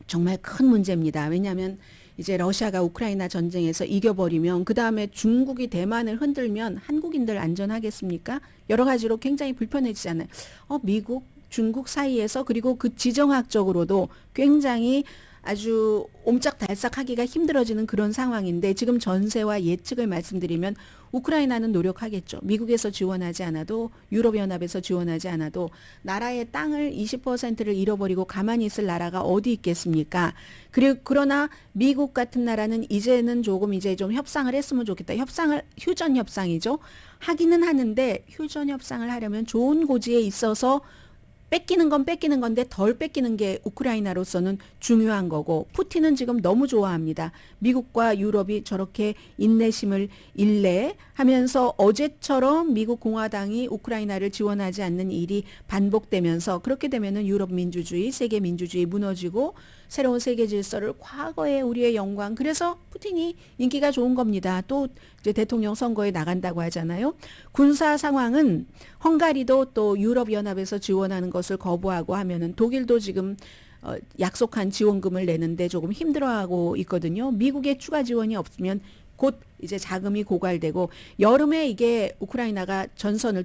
정말 큰 문제입니다. 왜냐하면 이제 러시아가 우크라이나 전쟁에서 이겨버리면 그 다음에 중국이 대만을 흔들면 한국인들 안전하겠습니까? 여러 가지로 굉장히 불편해지잖아요. 미국, 중국 사이에서, 그리고 그 지정학적으로도 굉장히 아주 옴짝달싹하기가 힘들어지는 그런 상황인데, 지금 전세와 예측을 말씀드리면 우크라이나는 노력하겠죠. 미국에서 지원하지 않아도, 유럽연합에서 지원하지 않아도 나라의 땅을 20%를 잃어버리고 가만히 있을 나라가 어디 있겠습니까? 그러나 미국 같은 나라는 이제는 조금 이제 좀 협상을 했으면 좋겠다. 휴전 협상이죠. 하기는 하는데 휴전 협상을 하려면 좋은 고지에 있어서 뺏기는 건 뺏기는 건데 덜 뺏기는 게 우크라이나로서는 중요한 거고, 푸틴은 지금 너무 좋아합니다. 미국과 유럽이 저렇게 인내심을 일래 하면서 어제처럼 미국 공화당이 우크라이나를 지원하지 않는 일이 반복되면서, 그렇게 되면은 유럽 민주주의, 세계 민주주의 무너지고 새로운 세계 질서를, 과거의 우리의 영광, 그래서 푸틴이 인기가 좋은 겁니다. 또 이제 대통령 선거에 나간다고 하잖아요. 군사 상황은 헝가리도 또 유럽연합에서 지원하는 것을 거부하고 하면은 독일도 지금 약속한 지원금을 내는데 조금 힘들어하고 있거든요. 미국의 추가 지원이 없으면 곧 이제 자금이 고갈되고, 여름에 이게 우크라이나가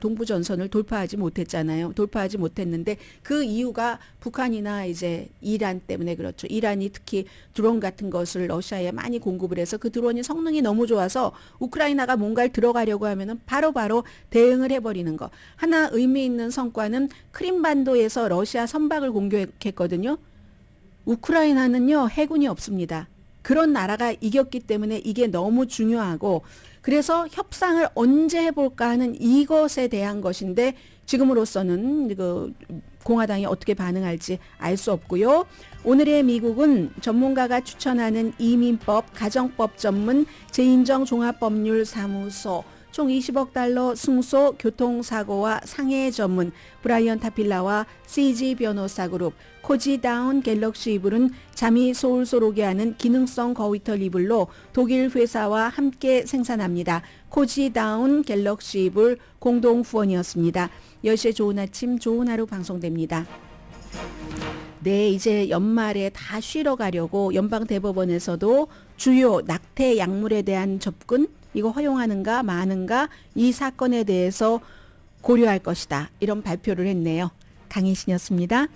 동부 전선을 돌파하지 못했잖아요. 돌파하지 못했는데 그 이유가 북한이나 이제 이란 때문에 그렇죠. 이란이 특히 드론 같은 것을 러시아에 많이 공급을 해서 그 드론이 성능이 너무 좋아서 우크라이나가 뭔가를 들어가려고 하면은 바로바로 대응을 해버리는 거. 하나 의미 있는 성과는 크림반도에서 러시아 선박을 공격했거든요. 우크라이나는요 해군이 없습니다. 그런 나라가 이겼기 때문에 이게 너무 중요하고, 그래서 협상을 언제 해볼까 하는 이것에 대한 것인데, 지금으로서는 그 공화당이 어떻게 반응할지 알 수 없고요. 오늘의 미국은 전문가가 추천하는 이민법, 가정법 전문 재인정 종합법률사무소, 총 20억 달러 승소, 교통사고와 상해 전문 브라이언 타필라와 CG 변호사 그룹, 코지다운 갤럭시 이불은 잠이 솔솔 오게 하는 기능성 거위털 이불로 독일 회사와 함께 생산합니다. 코지다운 갤럭시 이불 공동 후원이었습니다. 10시에 좋은 아침, 좋은 하루 방송됩니다. 네, 이제 연말에 다 쉬러 가려고 연방대법원에서도 주요 낙태 약물에 대한 접근, 이거 허용하는가 마는가, 이 사건에 대해서 고려할 것이다, 이런 발표를 했네요. 강희신이었습니다.